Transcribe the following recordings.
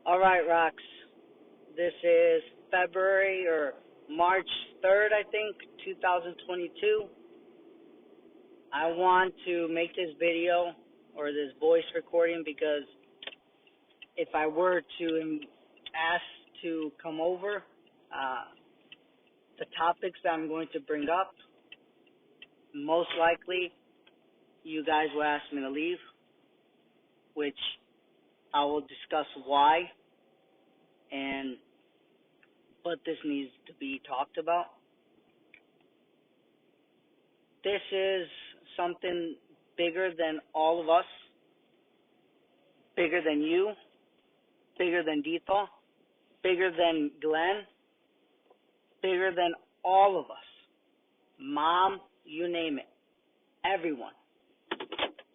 All right, Rox. This is February or March 3rd, I think, 2022. I want to make this video or this voice recording because if I were to ask to come over, the topics that I'm going to bring up, most likely you guys will ask me to leave, which I will discuss why but this needs to be talked about. This is something bigger than all of us, bigger than you, bigger than Dito, bigger than Glenn, bigger than all of us. Mom, you name it. Everyone.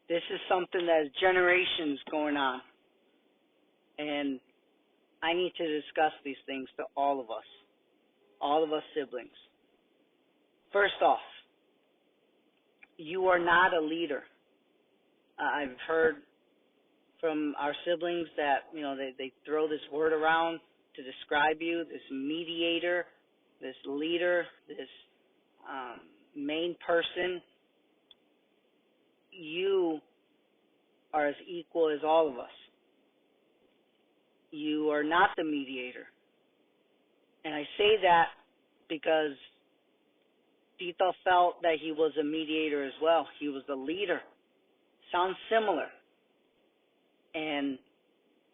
This is something that is generations going on. And I need to discuss these things to all of us siblings. First off, you are not a leader. I've heard from our siblings that, they throw this word around to describe you, this mediator, this leader, this main person. You are as equal as all of us. You are not the mediator. And I say that because Tito felt that he was a mediator as well. He was the leader. Sounds similar. And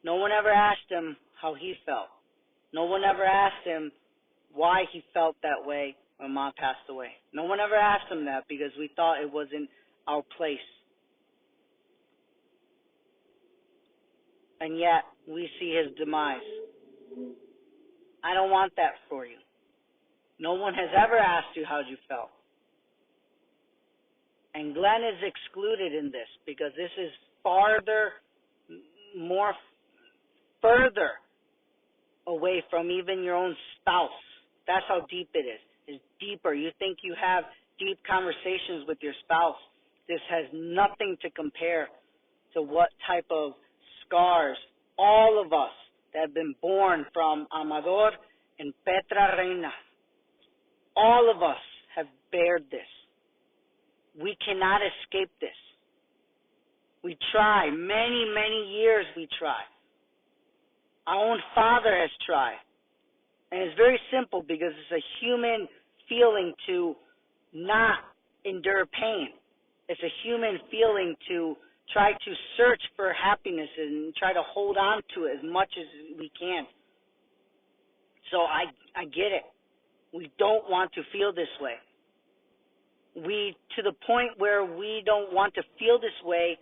no one ever asked him how he felt. No one ever asked him why he felt that way when Mom passed away. No one ever asked him that because we thought it wasn't our place. And yet, we see his demise. I don't want that for you. No one has ever asked you how you felt. And Glenn is excluded in this because this is further away from even your own spouse. That's how deep it is. It's deeper. You think you have deep conversations with your spouse. This has nothing to compare to what type of scars all of us that have been born from Amador and Petra Reina, all of us have bared this. We cannot escape this. We try. Many, many years we try. Our own father has tried. And it's very simple because it's a human feeling to not endure pain. It's a human feeling to try to search for happiness and try to hold on to it as much as we can. So I get it. We don't want to feel this way. To the point where we don't want to feel this way,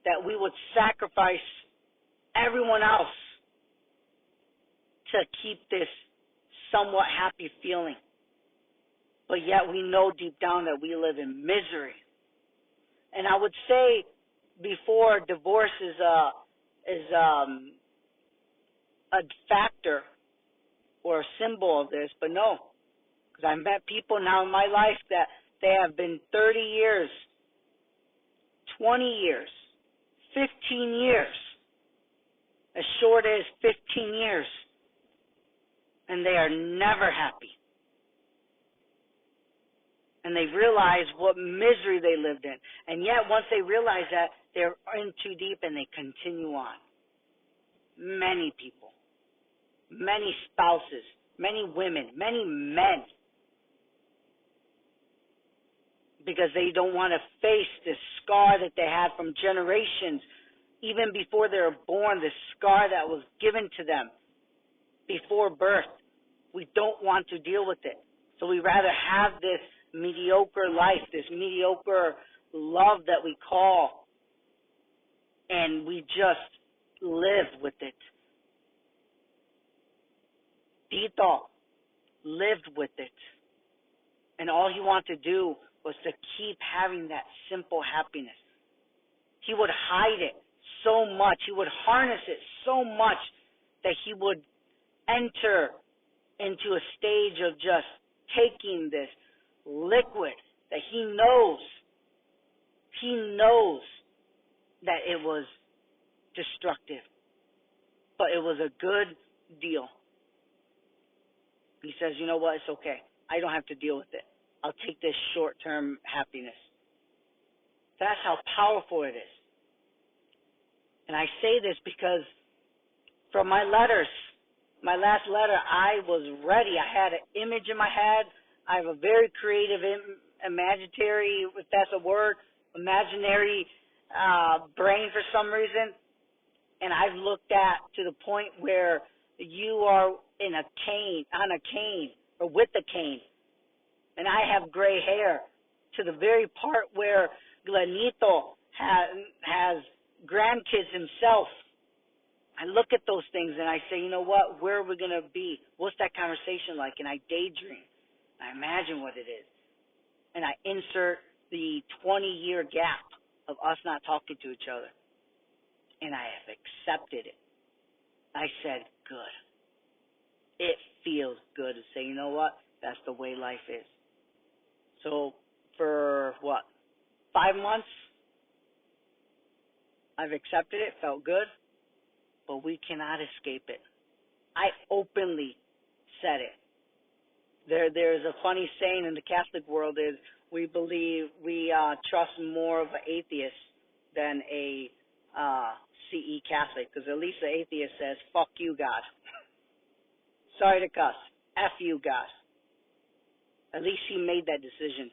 that we would sacrifice everyone else to keep this somewhat happy feeling. But yet we know deep down that we live in misery. And I would say before divorce is a factor or a symbol of this, but no. Because I've met people now in my life that they have been 30 years, 20 years, 15 years, as short as 15 years, and they are never happy. And they realize what misery they lived in. And yet, once they realize that, they're in too deep and they continue on. Many people, many spouses, many women, many men, because they don't want to face this scar that they had from generations, even before they were born, this scar that was given to them before birth. We don't want to deal with it. So we rather have this mediocre life, this mediocre love that we call, and we just live with it. Tito lived with it. And all he wanted to do was to keep having that simple happiness. He would hide it so much. He would harness it so much that he would enter into a stage of just taking this liquid that he knows that it was destructive. but it was a good deal. He says, you know what, it's okay. I don't have to deal with it. I'll take this short-term happiness. That's how powerful it is. And I say this because from my letters, my last letter, I was ready. I had an image in my head. I have a very creative, imaginary, if that's a word, imaginary brain for some reason. And I've looked at to the point where you are on a cane, or with a cane. And I have gray hair to the very part where Glenito has grandkids himself. I look at those things and I say, you know what, where are we going to be? What's that conversation like? And I daydream. I imagine what it is. And I insert the 20-year gap of us not talking to each other. And I have accepted it. I said, good. It feels good to say, you know what, that's the way life is. So for 5 months, I've accepted it, felt good, but we cannot escape it. I openly said it. There's a funny saying in the Catholic world is we trust more of an atheist than a CE Catholic, because at least the atheist says, fuck you, God. Sorry to cuss. F you, God. At least he made that decision.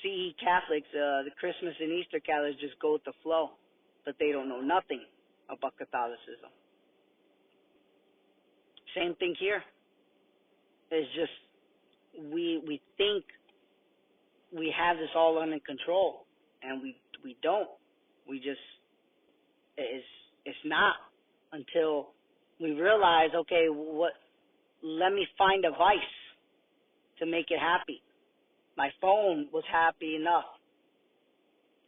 CE Catholics, the Christmas and Easter Catholics just go with the flow, but they don't know nothing about Catholicism. Same thing here. It's just we think we have this all under control, and we don't. We just it's not until we realize, okay, let me find a vice to make it happy. My phone was happy enough.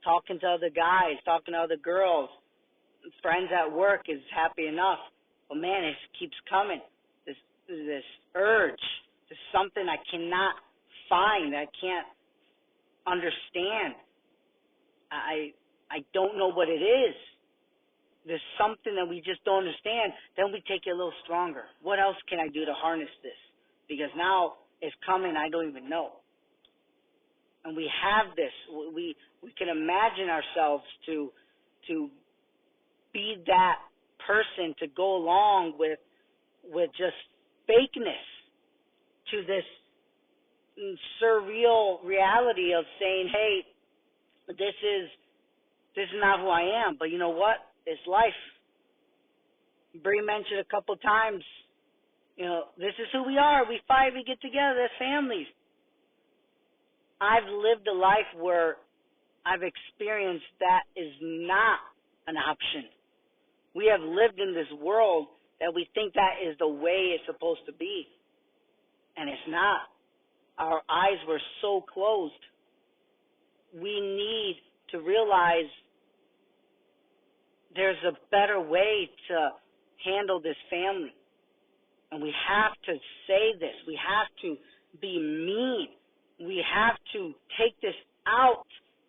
Talking to other guys, talking to other girls, friends at work is happy enough. But man, it keeps coming. This urge, there's something I cannot find, I can't understand. I don't know what it is. There's something that we just don't understand. Then we take it a little stronger. What else can I do to harness this? Because now it's coming, I don't even know. And we have this. We can imagine ourselves to be that person to go along with just fakeness to this surreal reality of saying, hey, this is not who I am. But you know what? It's life. Bree mentioned a couple times, this is who we are. We fight, we get together as families. I've lived a life where I've experienced that is not an option. We have lived in this world that we think that is the way it's supposed to be. And it's not. Our eyes were so closed. We need to realize there's a better way to handle this family. And we have to say this. We have to be mean. We have to take this out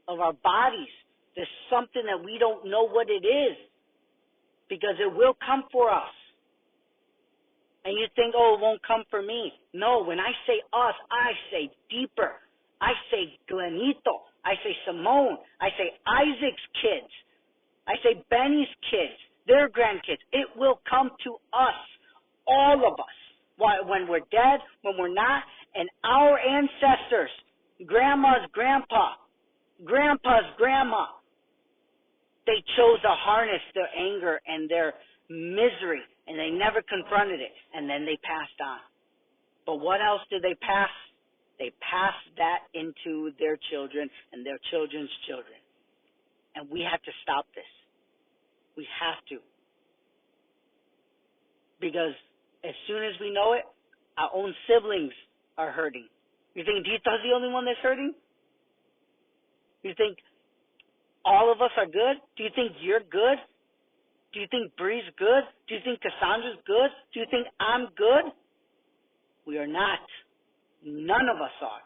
of our bodies. There's something that we don't know what it is, because it will come for us. And you think, oh, it won't come for me. No, when I say us, I say deeper. I say Glenito. I say Simone. I say Isaac's kids. I say Benny's kids, their grandkids. It will come to us, all of us. When we're dead, when we're not, and our ancestors, grandma's grandpa, grandpa's grandma, they chose to harness their anger and their misery, and they never confronted it, and then they passed on. But what else did they pass? They passed that into their children and their children's children. And we have to stop this. We have to. Because as soon as we know it, our own siblings are hurting. You think Dita's the only one that's hurting? You think all of us are good? Do you think you're good? Do you think Bree's good? Do you think Cassandra's good? Do you think I'm good? We are not. None of us are.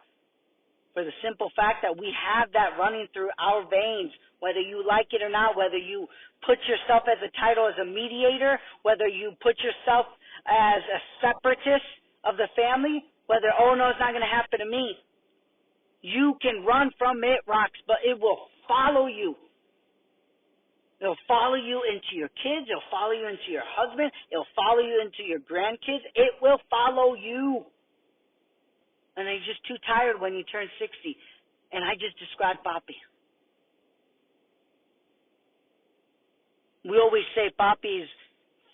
for the simple fact that we have that running through our veins, whether you like it or not, whether you put yourself as a title as a mediator, whether you put yourself as a separatist of the family, whether, oh no, it's not going to happen to me. You can run from it, Rocks, but it will follow you. It'll follow you into your kids. It'll follow you into your husband. It'll follow you into your grandkids. It will follow you. And you're just too tired when you turn 60. And I just described Papi. We always say Papi's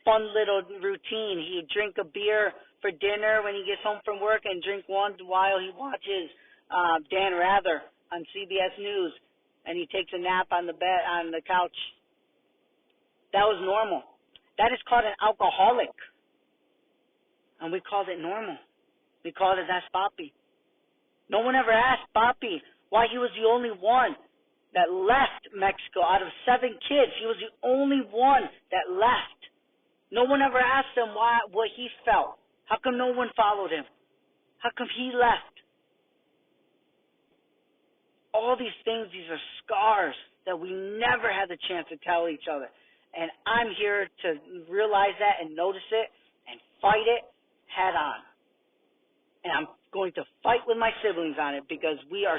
fun little routine. He'd drink a beer for dinner when he gets home from work and drink one while he watches Dan Rather on CBS News, and he takes a nap on the bed on the couch. That was normal. That is called an alcoholic, and we called it normal. We called it that's Papi. No one ever asked Papi why he was the only one that left Mexico. Out of 7 kids, he was the only one that left. No one ever asked him what he felt. How come no one followed him? How come he left? All these things, these are scars that we never had the chance to tell each other. And I'm here to realize that and notice it and fight it head on. And I'm going to fight with my siblings on it because we are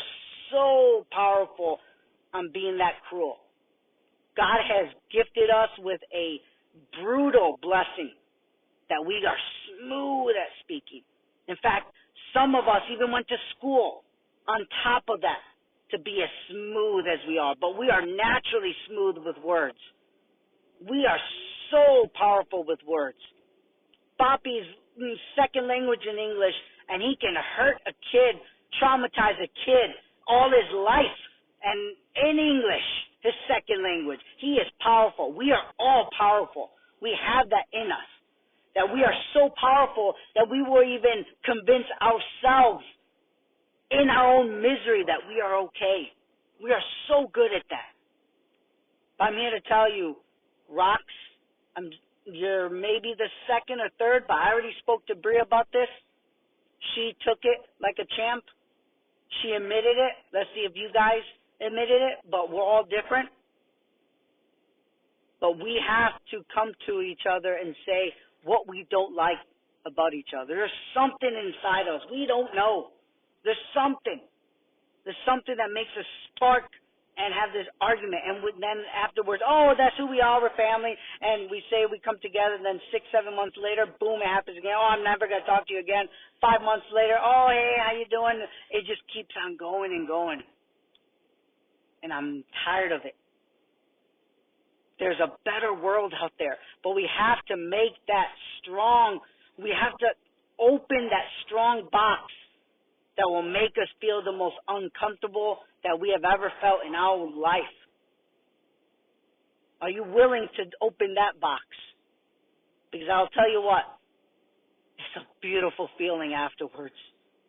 so powerful on being that cruel. God has gifted us with a brutal blessing that we are smooth at speaking. In fact, some of us even went to school on top of that to be as smooth as we are. But we are naturally smooth with words. We are so powerful with words. Papi's second language in English, and he can hurt a kid, traumatize a kid all his life. And in English, his second language, he is powerful. We are all powerful. We have that in us. That we are so powerful that we will even convince ourselves in our own misery that we are okay. We are so good at that. I'm here to tell you, Rocks, you're maybe the second or third, but I already spoke to Bria about this. She took it like a champ. She admitted it. Let's see if you guys admitted it, but we're all different. But we have to come to each other and say what we don't like about each other. There's something inside us. We don't know. There's something. There's something that makes us spark and have this argument. And then afterwards, oh, that's who we are, we're family. And we say we come together, and then 6-7 months later, boom, it happens again. Oh, I'm never going to talk to you again. 5 months later, oh, hey, how you doing? It just keeps on going and going. And I'm tired of it. There's a better world out there. But we have to make that strong. We have to open that strong box that will make us feel the most uncomfortable that we have ever felt in our life. Are you willing to open that box? Because I'll tell you what, it's a beautiful feeling afterwards.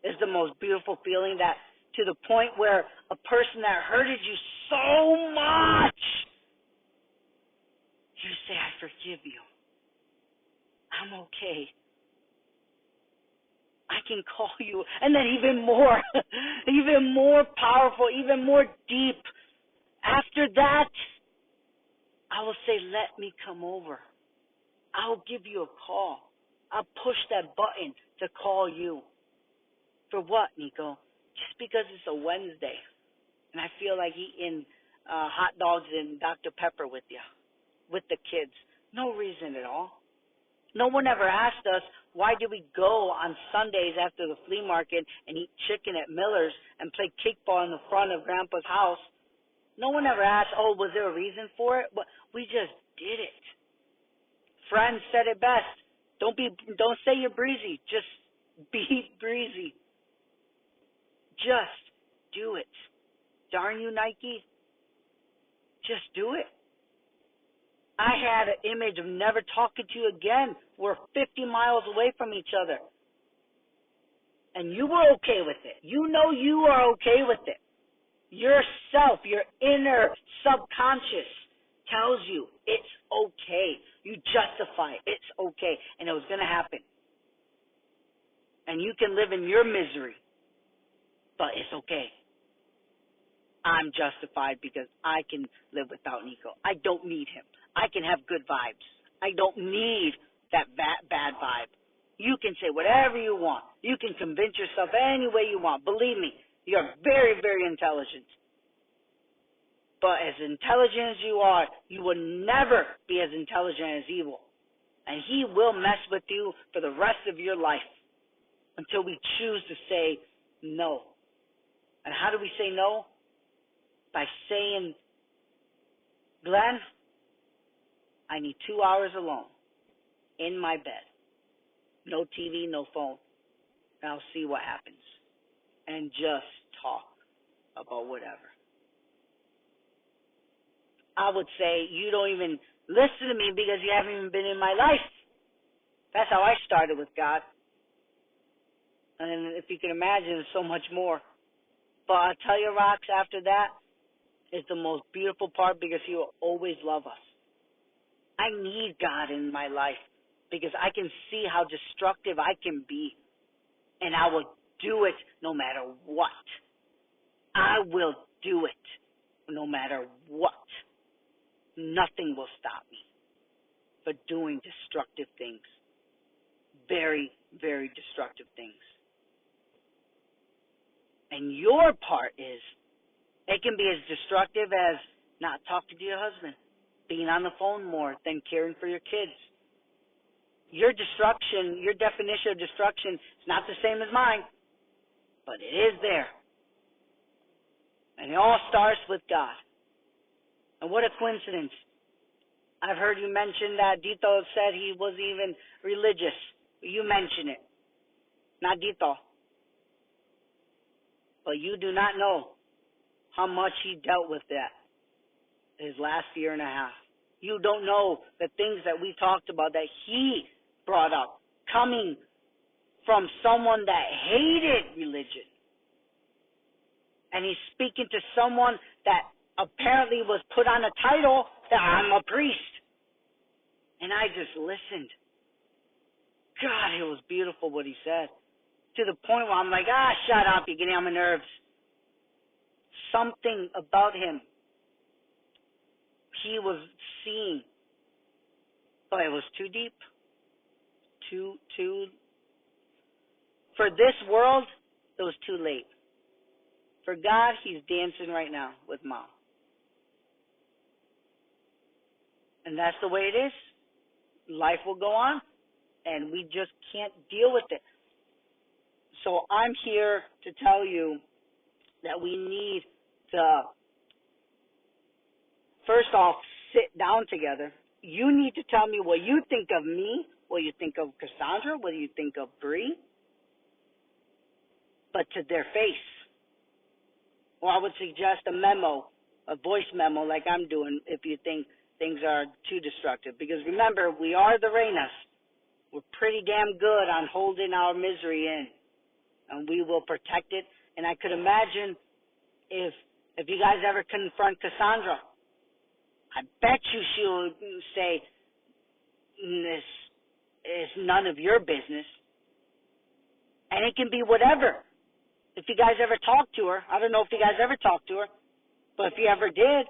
It's the most beautiful feeling that to the point where a person that hurted you so much, you say, I forgive you. I'm okay. I can call you. And then even more, even more powerful, even more deep. After that, I will say, let me come over. I'll give you a call. I'll push that button to call you. For what, Nico? Just because it's a Wednesday and I feel like eating hot dogs and Dr. Pepper with you, with the kids. No reason at all. No one ever asked us, why do we go on Sundays after the flea market and eat chicken at Miller's and play kickball in the front of Grandpa's house? No one ever asked, oh, was there a reason for it? But we just did it. Friends said it best. Don't say you're breezy. Just be breezy. Just do it. Darn you, Nike. Just do it. I had an image of never talking to you again. We're 50 miles away from each other. And you were okay with it. You know you are okay with it. Yourself, your inner subconscious tells you it's okay. You justify it's okay. And it was going to happen. And you can live in your misery. But it's okay. I'm justified because I can live without Nico. I don't need him. I can have good vibes. I don't need that bad vibe. You can say whatever you want. You can convince yourself any way you want. Believe me, you're very, very intelligent. But as intelligent as you are, you will never be as intelligent as evil. And he will mess with you for the rest of your life until we choose to say no. And how do we say no? By saying, Glenn, I need 2 hours alone in my bed. No TV, no phone. And I'll see what happens. And just talk about whatever. I would say you don't even listen to me because you haven't even been in my life. That's how I started with God. And if you can imagine, there's so much more. But I'll tell you, Rox, after that is the most beautiful part because he will always love us. I need God in my life because I can see how destructive I can be. And I will do it no matter what. I will do it no matter what. Nothing will stop me for doing destructive things. Very, very destructive things. And your part is, it can be as destructive as not talking to your husband, being on the phone more than caring for your kids. Your destruction, your definition of destruction is not the same as mine, but it is there. And it all starts with God. And what a coincidence. I've heard you mention that Dito said he wasn't even religious. You mention it. Not Dito. But you do not know how much he dealt with that his last year and a half. You don't know the things that we talked about that he brought up, coming from someone that hated religion. And he's speaking to someone that apparently was put on a title that I'm a priest. And I just listened. God, it was beautiful what he said. To the point where I'm like, shut up, you're getting on my nerves. Something about him he was seeing. But it was too deep. Too for this world, it was too late. For God, he's dancing right now with Mom. And that's the way it is. Life will go on, and we just can't deal with it. So I'm here to tell you that we need to, first off, sit down together. You need to tell me what you think of me, what you think of Cassandra, what you think of Bree, but to their face. Or I would suggest a memo, a voice memo like I'm doing if you think things are too destructive. Because remember, we are the Reinas. We're pretty damn good on holding our misery in. And we will protect it. And I could imagine if you guys ever confront Cassandra, I bet you she'll say, this is none of your business. And it can be whatever. If you guys ever talk to her, I don't know if you guys ever talked to her, but if you ever did,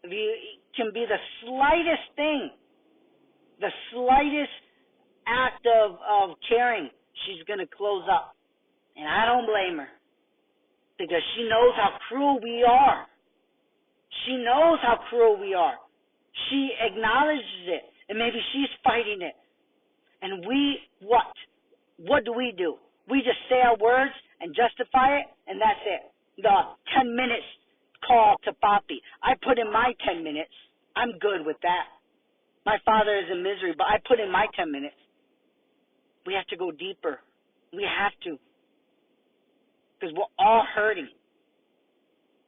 if you it can be the slightest thing, the slightest act of caring, she's going to close up. And I don't blame her, because she knows how cruel we are. She knows how cruel we are. She acknowledges it, and maybe she's fighting it. And we, what? What do? We just say our words and justify it, and that's it. The 10 minutes call to Papi. I put in my 10 minutes. I'm good with that. My father is in misery, but I put in my 10 minutes. We have to go deeper. We have to. Because we're all hurting.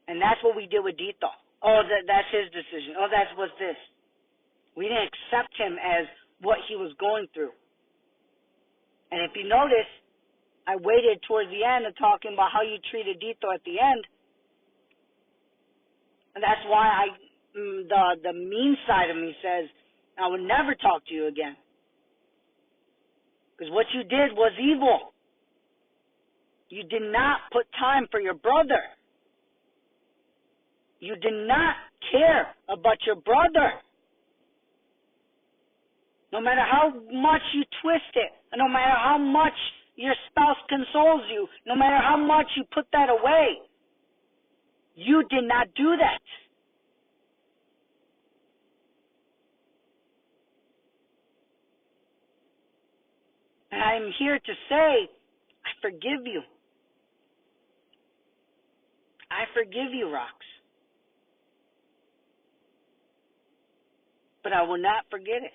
And that's what we did with Dito. Oh, that's his decision. Oh, that was this. We didn't accept him as what he was going through. And if you notice, I waited towards the end of talking about how you treated Dito at the end. And that's why the mean side of me says, I would never talk to you again. Because what you did was evil. You did not put time for your brother. You did not care about your brother. No matter how much you twist it, and no matter how much your spouse consoles you, no matter how much you put that away, you did not do that. And I'm here to say, I forgive you. I forgive you, Rox. But I will not forget it.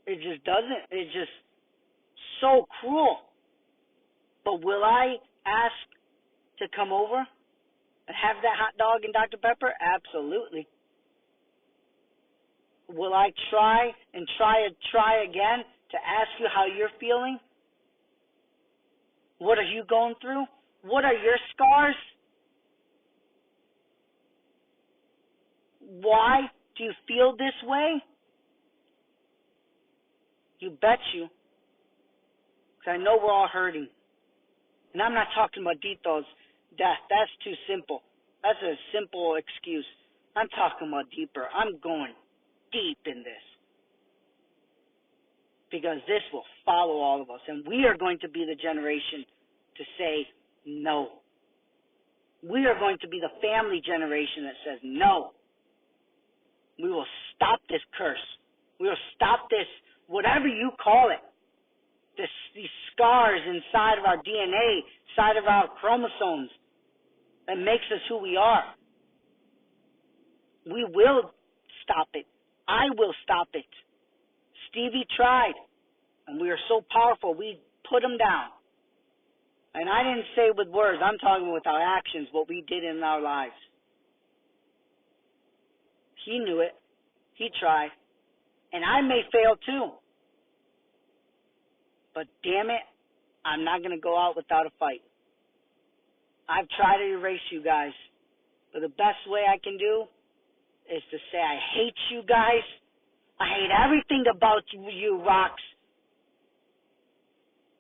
It just doesn't. It's just so cruel. But will I ask to come over and have that hot dog and Dr. Pepper? Absolutely. Will I try and try again to ask you how you're feeling? What are you going through? What are your scars? Why do you feel this way? You bet you. Because I know we're all hurting. And I'm not talking about Dito's death. That's too simple. That's a simple excuse. I'm talking about deeper. I'm going deep in this. Because this will follow all of us. And we are going to be the generation to say no. We are going to be the family generation that says no. We will stop this curse. We will stop this, whatever you call it, these scars inside of our DNA, inside of our chromosomes that makes us who we are. We will stop it. I will stop it. Stevie tried, and we are so powerful, we put him down. And I didn't say with words, I'm talking with our actions, what we did in our lives. He knew it. He tried. And I may fail too. But damn it, I'm not going to go out without a fight. I've tried to erase you guys. But the best way I can do is to say I hate you guys. I hate everything about you, Rox.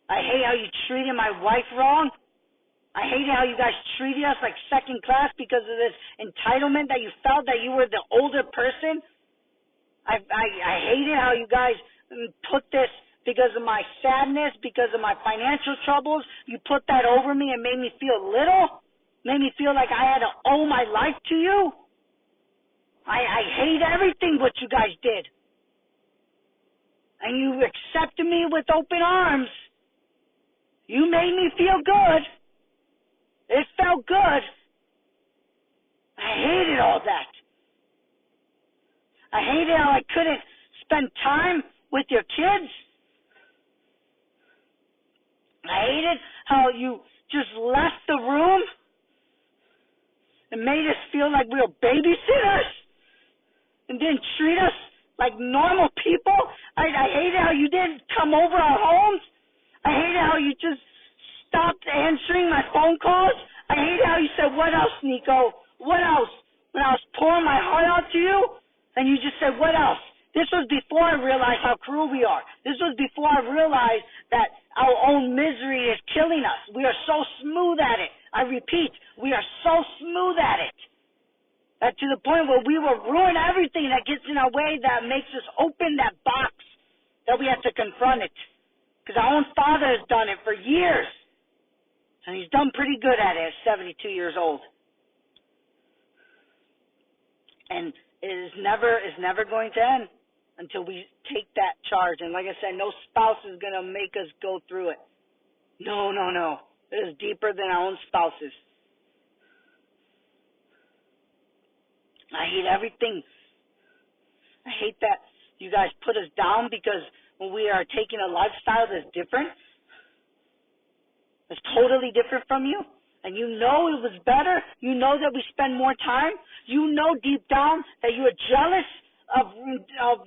I hate how you treated my wife wrong. I hate how you guys treated us like second class because of this entitlement that you felt that you were the older person. I hated how you guys put this because of my sadness, because of my financial troubles. You put that over me and made me feel little, made me feel like I had to owe my life to you. I hate everything what you guys did. And you accepted me with open arms. You made me feel good. It felt good. I hated all that. I hated how I couldn't spend time with your kids. I hated how you just left the room and made us feel like we were babysitters and didn't treat us like normal people. I hated how you didn't come over our homes. I hated how you just stopped answering my phone calls. I hated how you said, "What else, Nico? What else?" When I was pouring my heart out to you, and you just said, "What else?" This was before I realized how cruel we are. This was before I realized that our own misery is killing us. We are so smooth at it. I repeat, we are so smooth at it. That to the point where we will ruin everything that gets in our way, that makes us open that box, that we have to confront it. Because our own father has done it for years. And he's done pretty good at it at 72 years old. And it is never going to end until we take that charge. And like I said, no spouse is going to make us go through it. No. It is deeper than our own spouses. I hate everything. I hate that you guys put us down because when we are taking a lifestyle that's different, that's totally different from you, and you know it was better, you know that we spend more time, you know deep down that you are jealous of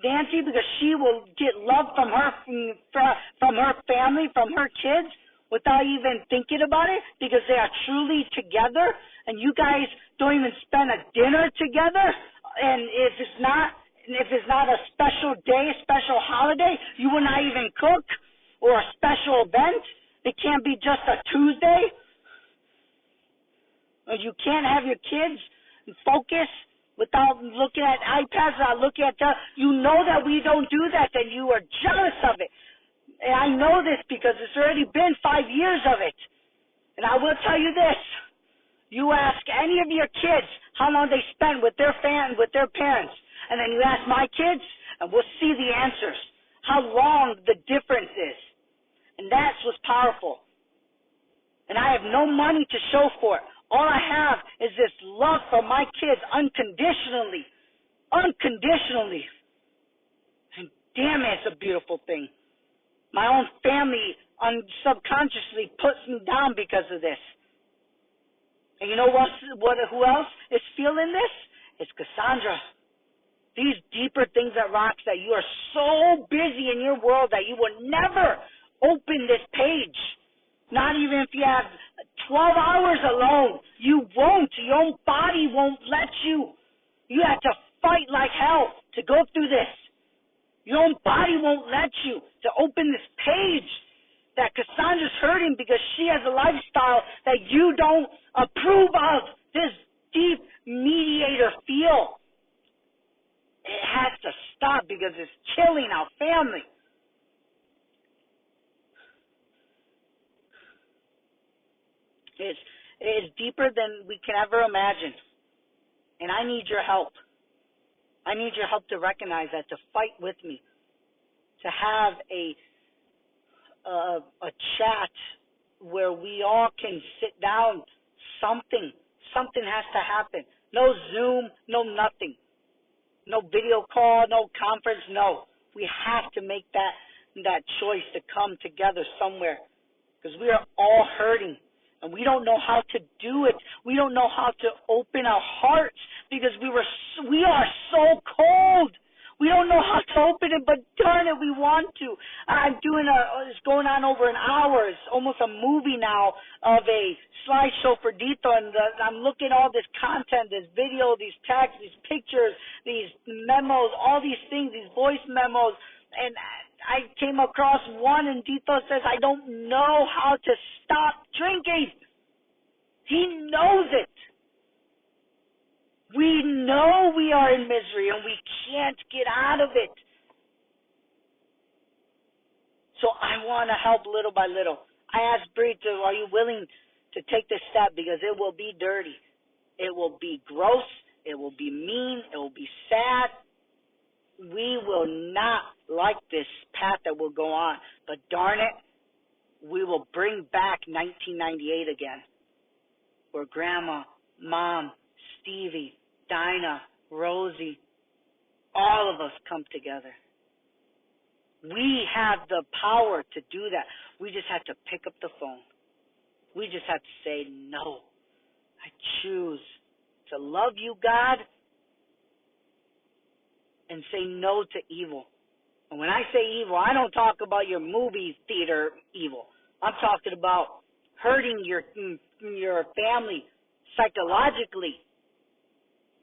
Nancy because she will get love from her family, from her kids, without even thinking about it, because they are truly together, and you guys don't even spend a dinner together, and if it's not a special day, a special holiday, you will not even cook, or a special event. It can't be just a Tuesday. You can't have your kids focus without looking at iPads, without looking at you know that we don't do that, then you are jealous of it. And I know this because it's already been 5 years of it. And I will tell you this. You ask any of your kids how long they spend with their parents, and then you ask my kids, and we'll see the answers, how long the difference is. And that's what's powerful. And I have no money to show for it. All I have is this love for my kids unconditionally. Unconditionally. And damn it, it's a beautiful thing. My own family subconsciously puts me down because of this. And you know who else is feeling this? It's Cassandra. These deeper things at Rocks, that you are so busy in your world that you will never open this page. Not even if you have 12 hours alone. You won't. Your own body won't let you. You have to fight like hell to go through this. Your own body won't let you to open this page that Cassandra's hurting because she has a lifestyle that you don't approve of. This deep mediator feel. It has to stop because it's killing our family. It's deeper than we can ever imagine. And I need your help. I need your help to recognize that, to fight with me, to have a chat where we all can sit down. Something has to happen. No Zoom, no nothing. No video call, no conference, no. We have to make that choice to come together somewhere because we are all hurting. And we don't know how to do it. We don't know how to open our hearts because we are so cold. We don't know how to open it, but darn it, we want to. It's going on over an hour. It's almost a movie now of a slideshow for Dito, and I'm looking at all this content, this video, these texts, these pictures, these memos, all these things, these voice memos, and I came across one, and Dito says, I don't know how to stop drinking. He knows it. We know we are in misery, and we can't get out of it. So I want to help little by little. I asked Bree, are you willing to take this step? Because it will be dirty. It will be gross. It will be mean. It will be sad. We will not like this path that will go on. But darn it, we will bring back 1998 again. Where Grandma, Mom, Stevie, Dinah, Rosie, all of us come together. We have the power to do that. We just have to pick up the phone. We just have to say, no, I choose to love you, God, and say no to evil. And when I say evil, I don't talk about your movie theater evil. I'm talking about hurting your family psychologically,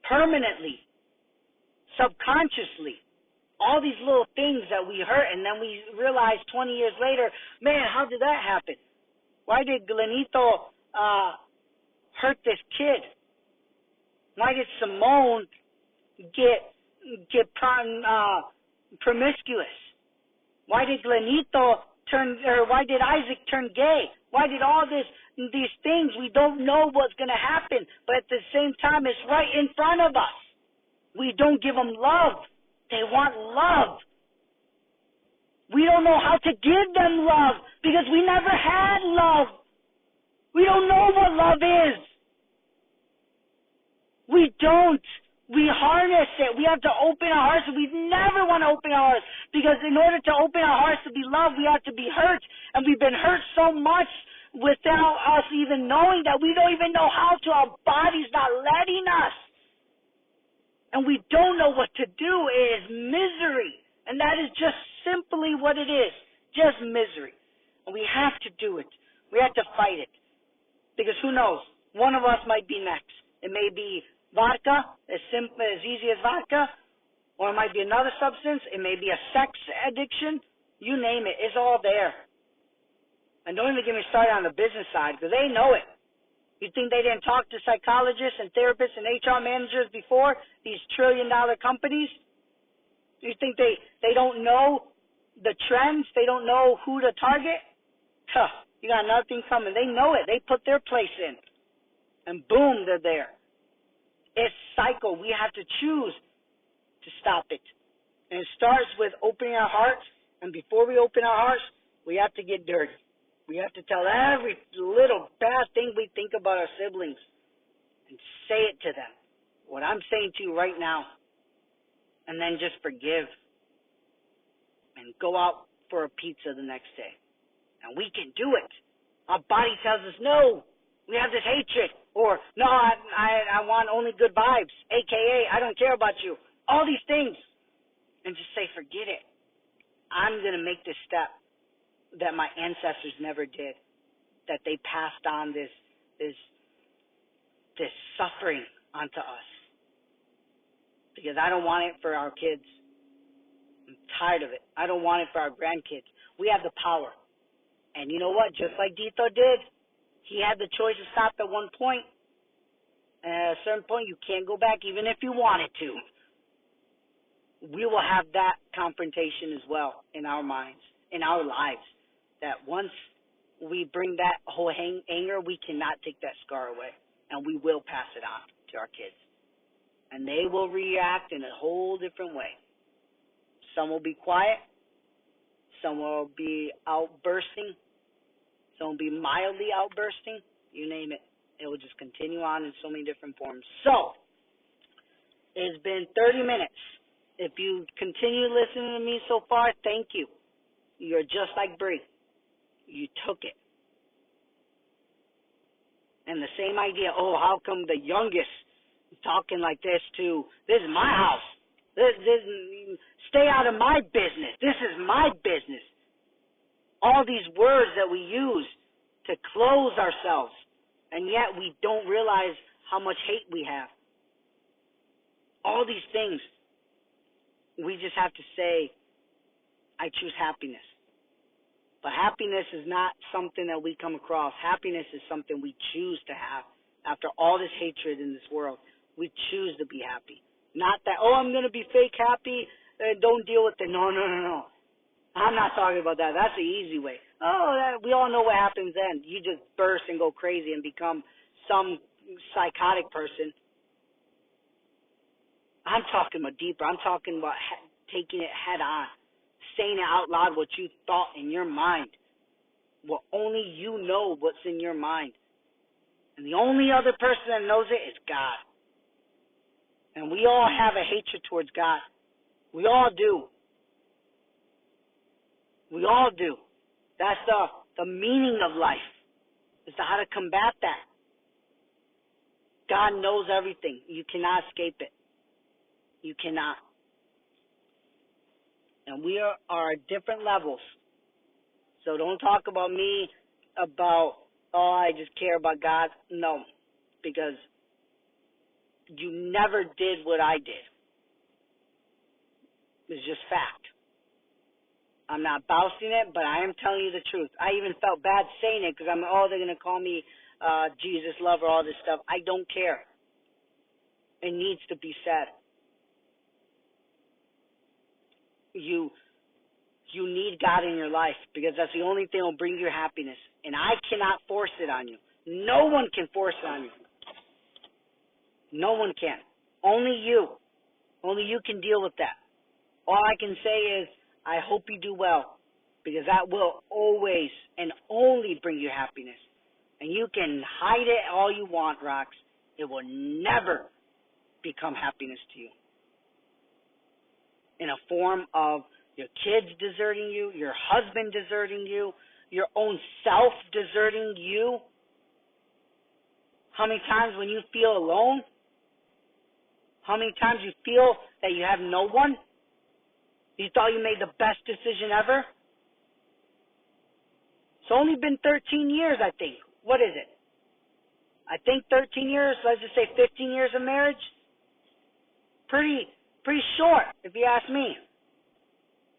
permanently, subconsciously. All these little things that we hurt, and then we realize 20 years later, man, how did that happen? Why did Glenito hurt this kid? Why did Simone get promiscuous? Why did why did Isaac turn gay? Why did all these things? We don't know what's going to happen, but at the same time, it's right in front of us. We don't give them love. They want love. We don't know how to give them love because we never had love. We don't know what love is. We don't. We harness it. We have to open our hearts. We never want to open our hearts because in order to open our hearts to be loved, we have to be hurt. And we've been hurt so much without us even knowing that we don't even know how to. Our body's not letting us. And we don't know what to do. It is misery. And that is just simply what it is. Just misery. And we have to do it. We have to fight it. Because who knows? One of us might be next. It may be vodka, as simple, as easy as vodka, or it might be another substance. It may be a sex addiction. You name it. It's all there. And don't even get me started on the business side, because they know it. You think they didn't talk to psychologists and therapists and HR managers before, these trillion-dollar companies? You think they don't know the trends? They don't know who to target? Huh, you got nothing coming. They know it. They put their place in. And boom, they're there. It's cycle. We have to choose to stop it. And it starts with opening our hearts. And before we open our hearts, we have to get dirty. We have to tell every little bad thing we think about our siblings and say it to them. What I'm saying to you right now. And then just forgive. And go out for a pizza the next day. And we can do it. Our body tells us, no, we have this hatred. Or, no, I want only good vibes. AKA, I don't care about you. All these things. And just say, forget it. I'm going to make this step that my ancestors never did. That they passed on this suffering onto us. Because I don't want it for our kids. I'm tired of it. I don't want it for our grandkids. We have the power. And you know what? Just like Dito did, he had the choice to stop at one point. And at a certain point, you can't go back even if you wanted to. We will have that confrontation as well in our minds, in our lives. That once we bring that whole anger, we cannot take that scar away. And we will pass it on to our kids. And they will react in a whole different way. Some will be quiet. Some will be outbursting. Some will be mildly outbursting. You name it. It will just continue on in so many different forms. So, it's been 30 minutes. If you continue listening to me so far, thank you. You're just like Bree. You took it. And the same idea, oh, how come the youngest is talking like this to, this is my house. This, stay out of my business. This is my business. All these words that we use to close ourselves, and yet we don't realize how much hate we have. All these things, we just have to say, I choose happiness. But happiness is not something that we come across. Happiness is something we choose to have. After all this hatred in this world, we choose to be happy. Not that, oh, I'm going to be fake happy and don't deal with it. No. I'm not talking about that. That's the easy way. Oh, we all know what happens then. You just burst and go crazy and become some psychotic person. I'm talking about deeper. I'm talking about taking it head on. Saying it out loud what you thought in your mind. Well, only you know what's in your mind. And the only other person that knows it is God. And we all have a hatred towards God. We all do. We all do. That's the meaning of life. Is to how to combat that. God knows everything. You cannot escape it. You cannot. And we are at different levels. So don't talk about me about, oh, I just care about God. No. Because you never did what I did. It's just fact. I'm not boasting it, but I am telling you the truth. I even felt bad saying it because they're going to call me Jesus lover, all this stuff. I don't care. It needs to be said. You need God in your life because that's the only thing that will bring you happiness. And I cannot force it on you. No one can force it on you. No one can. Only you. Only you can deal with that. All I can say is, I hope you do well because that will always and only bring you happiness. And you can hide it all you want, Rox. It will never become happiness to you. In a form of your kids deserting you, your husband deserting you, your own self deserting you. How many times when you feel alone? How many times you feel that you have no one? You thought you made the best decision ever? It's only been 13 years, I think. What is it? I think 13 years, let's just say 15 years of marriage. Pretty short, if you ask me.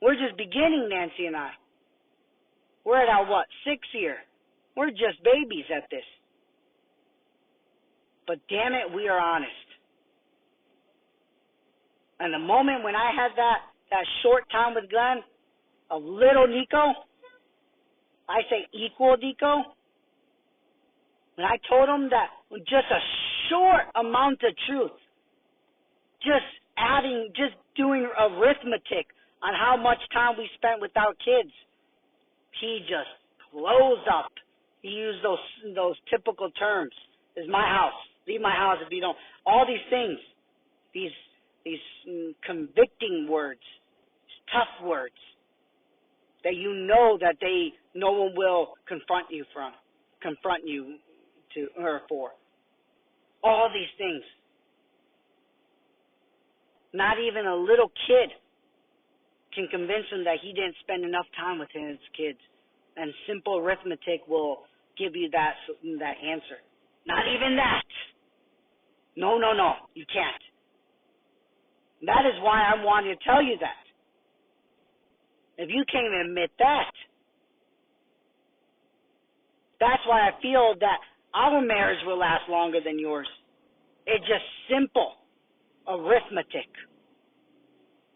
We're just beginning, Nancy and I. We're at our, 6th year. We're just babies at this. But damn it, we are honest. And the moment when I had that short time with Glenn, of little Nico, I say equal Nico, when I told him that with just a short amount of truth, just doing arithmetic on how much time we spent without kids, he just closed up. He used those typical terms. This is my house. Leave my house if you don't. All these things, these convicting words, tough words that you know that no one will confront you to or for. All these things. Not even a little kid can convince him that he didn't spend enough time with his kids. And simple arithmetic will give you that answer. Not even that. No, you can't. That is why I wanted to tell you that. If you can't even admit that, that's why I feel that our marriage will last longer than yours. It's just simple arithmetic.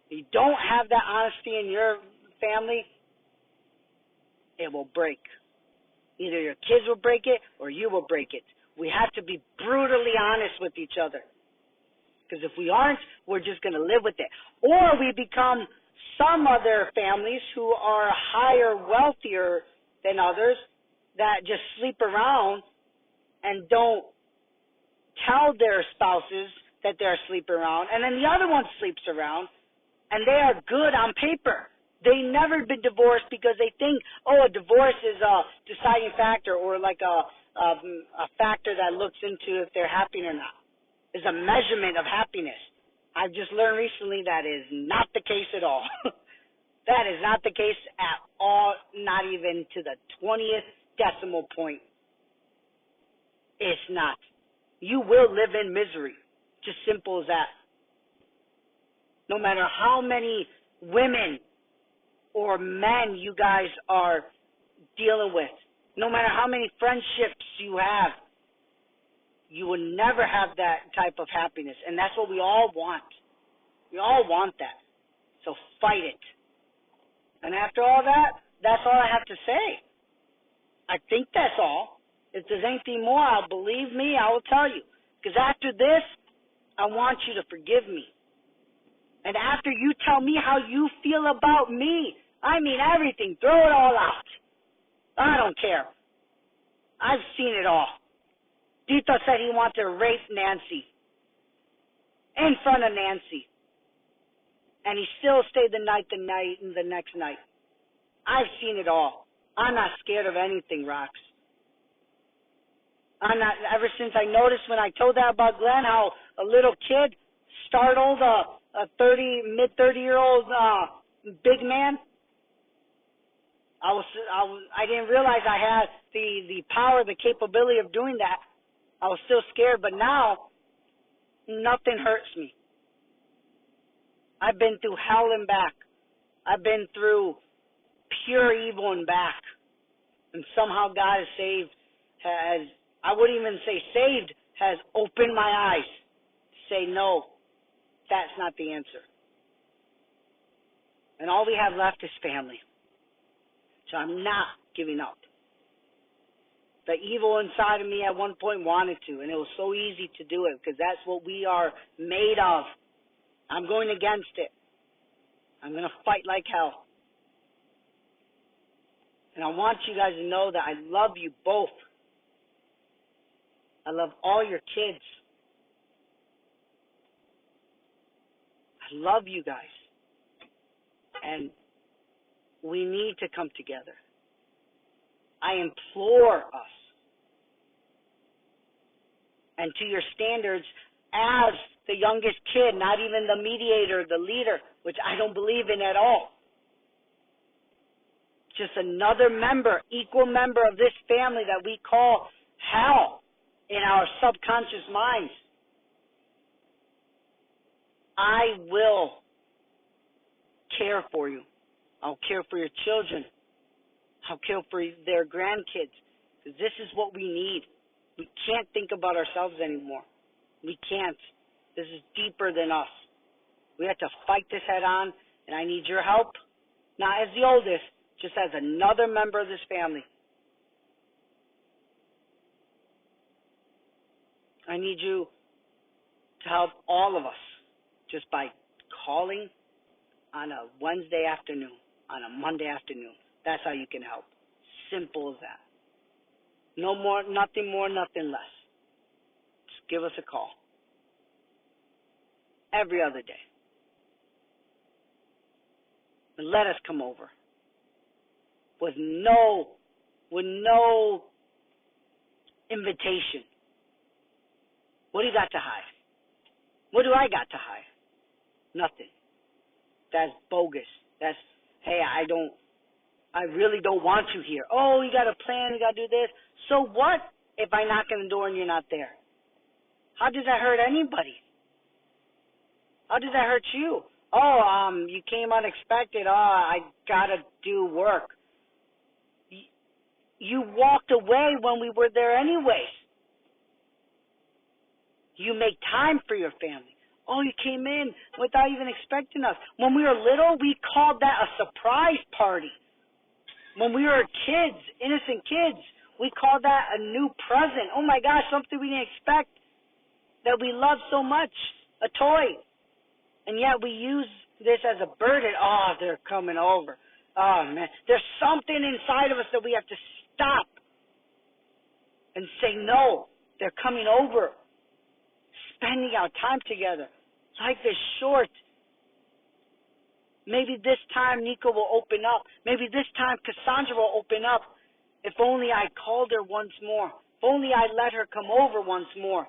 If you don't have that honesty in your family, it will break. Either your kids will break it or you will break it. We have to be brutally honest with each other. Because if we aren't, we're just going to live with it. Or we become some other families who are higher, wealthier than others that just sleep around and don't tell their spouses that they're sleeping around. And then the other one sleeps around and they are good on paper. They never been divorced because they think, a divorce is a deciding factor or like a factor that looks into if they're happy or not. It's a measurement of happiness. I've just learned recently that is not the case at all. That is not the case at all, not even to the 20th decimal point. It's not. You will live in misery. Just simple as that. No matter how many women or men you guys are dealing with, no matter how many friendships you have, you will never have that type of happiness. And that's what we all want. We all want that. So fight it. And after all that, that's all I have to say. I think that's all. If there's anything more, believe me, I will tell you. Because after this, I want you to forgive me. And after you tell me how you feel about me, I mean everything, throw it all out. I don't care. I've seen it all. Tito said he wanted to rape Nancy in front of Nancy. And he still stayed the next night. I've seen it all. I'm not scared of anything, Rox. I'm not. Ever since I noticed when I told that about Glenn, how a little kid startled a mid-30-year-old big man, I didn't realize I had the power, the capability of doing that. I was still scared, but now nothing hurts me. I've been through hell and back. I've been through pure evil and back. And somehow God I wouldn't even say saved, has opened my eyes to say, no, that's not the answer. And all we have left is family. So I'm not giving up. The evil inside of me at one point wanted to, and it was so easy to do it because that's what we are made of. I'm going against it. I'm going to fight like hell. And I want you guys to know that I love you both. I love all your kids. I love you guys. And we need to come together. I implore us. And to your standards, as the youngest kid, not even the mediator, the leader, which I don't believe in at all. Just another member, equal member of this family that we call hell in our subconscious minds. I will care for you. I'll care for your children. I'll care for their grandkids. Because this is what we need. We can't think about ourselves anymore. We can't. This is deeper than us. We have to fight this head on, and I need your help, not as the oldest, just as another member of this family. I need you to help all of us just by calling on a Wednesday afternoon, on a Monday afternoon. That's how you can help. Simple as that. No more, nothing less. Just give us a call. Every other day. And let us come over. With no invitation. What do you got to hide? What do I got to hide? Nothing. That's bogus. That's, hey, I really don't want you here. Oh, you got a plan, you got to do this. So what if I knock on the door and you're not there? How does that hurt anybody? How does that hurt you? Oh, you came unexpected. Oh, I got to do work. You walked away when we were there anyways. You make time for your family. Oh, you came in without even expecting us. When we were little, we called that a surprise party. When we were kids, innocent kids, we called that a new present. Oh my gosh, something we didn't expect that we loved so much, a toy. And yet we use this as a burden. Oh, they're coming over. Oh man, there's something inside of us that we have to stop and say no. They're coming over. Spending our time together. Life is short. Maybe this time Nico will open up. Maybe this time Cassandra will open up. If only I called her once more. If only I let her come over once more.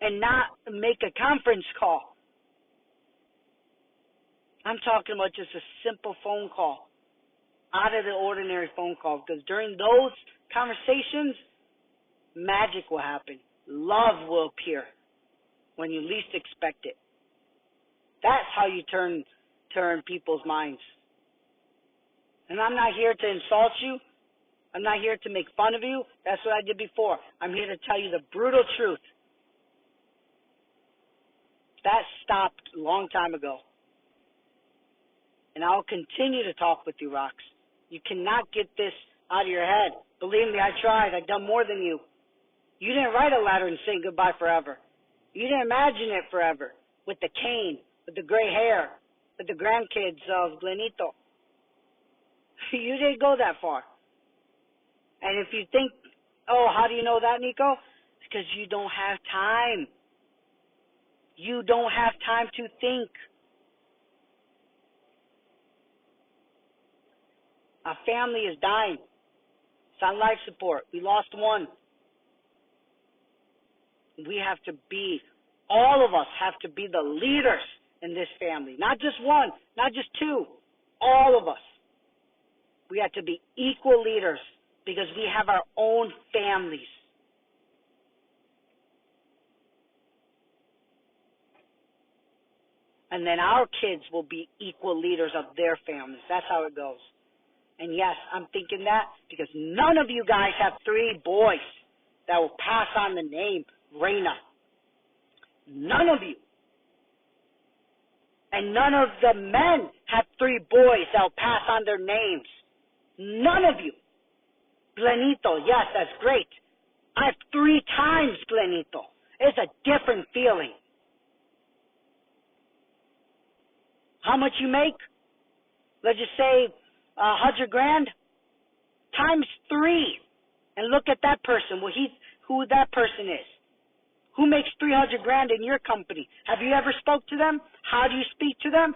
And not make a conference call. I'm talking about just a simple phone call. Out of the ordinary phone call. Because during those conversations, magic will happen. Love will appear when you least expect it. That's how you turn people's minds. And I'm not here to insult you. I'm not here to make fun of you. That's what I did before. I'm here to tell you the brutal truth. That stopped a long time ago. And I'll continue to talk with you, Rox. You cannot get this out of your head. Believe me, I tried. I've done more than you. You didn't write a letter and say goodbye forever. You didn't imagine it forever. With the cane, with the gray hair, with the grandkids of Glenito. You didn't go that far. And if you think, oh, how do you know that, Nico? It's because you don't have time. You don't have time to think. Our family is dying. It's on life support. We lost one. We have to be, all of us have to be the leaders in this family. Not just one, not just two. All of us. We have to be equal leaders because we have our own families. And then our kids will be equal leaders of their families. That's how it goes. And yes, I'm thinking that because none of you guys have 3 boys that will pass on the name Reyna. None of you. And none of the men have 3 boys that will pass on their names. None of you. Glenito, yes, that's great. I have 3 times Glenito. It's a different feeling. How much you make? Let's just say $100,000 times 3, and look at that person. Who that person is. Who makes $300,000 in your company? Have you ever spoke to them? How do you speak to them?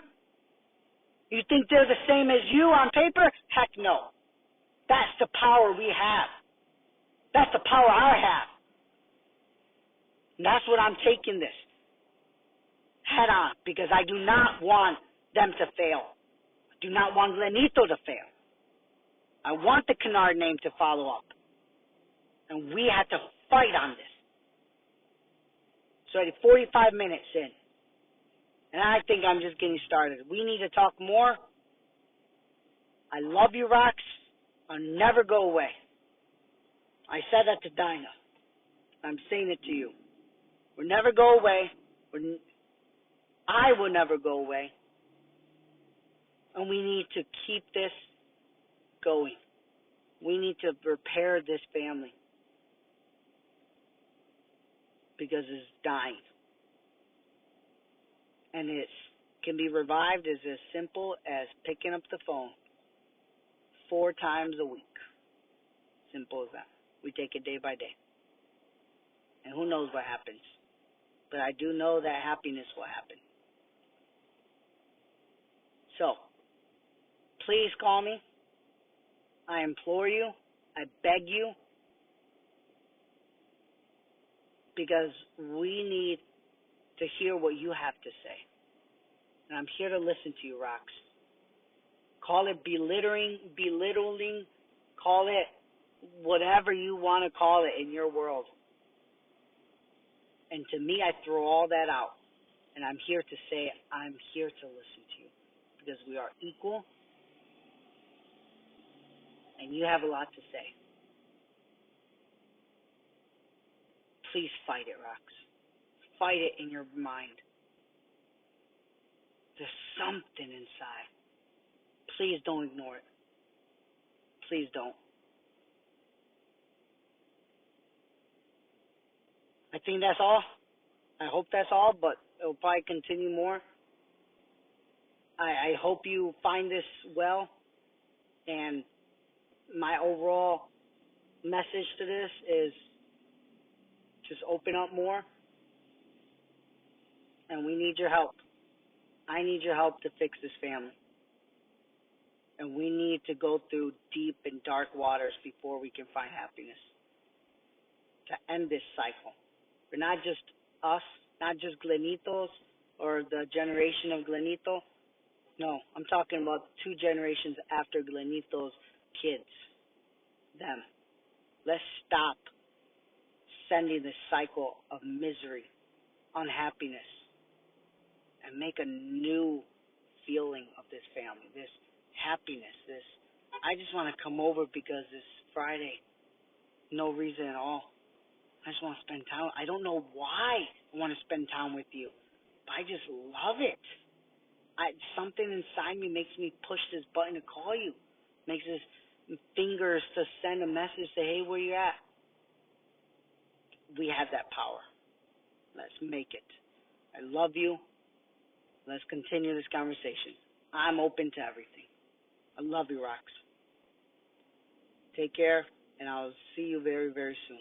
You think they're the same as you on paper? Heck no. That's the power we have. That's the power I have. And that's what I'm taking this head on, because I do not want them to fail. I do not want Glenito to fail. I want the Kennard name to follow up. And we have to fight on this. So 45 minutes in. And I think I'm just getting started. We need to talk more. I love you, Rox. I'll never go away. I said that to Dinah. I'm saying it to you. We'll never go away. I will never go away. And we need to keep this going. We need to repair this family because it's dying. And it can be revived as simple as picking up the phone 4 times a week. Simple as that. We take it day by day. And who knows what happens. But I do know that happiness will happen. So, please call me. I implore you. I beg you. Because we need to hear what you have to say. And I'm here to listen to you, Rox. Call it belittling, call it whatever you want to call it in your world. And to me, I throw all that out. And I'm here to say, I'm here to listen to you. Because we are equal. And you have a lot to say. Please fight it, Rox. Fight it in your mind. There's something inside. Please don't ignore it. Please don't. I think that's all. I hope that's all, but it'll probably continue more. I hope you find this well, and my overall message to this is just open up more, and we need your help. I need your help to fix this family, and we need to go through deep and dark waters before we can find happiness, to end this cycle. For not just us, not just Glenitos or the generation of Glenito. No, I'm talking about 2 generations after Glenito's kids. Them. Let's stop sending this cycle of misery, unhappiness, and make a new feeling of this family, this happiness, this, I just want to come over because it's Friday. No reason at all. I just want to spend time. I don't know why I want to spend time with you, but I just love it. Something inside me makes me push this button to call you. Makes this fingers to send a message, say, hey, where you at? We have that power. Let's make it. I love you. Let's continue this conversation. I'm open to everything. I love you, Rox. Take care, and I'll see you very, very soon.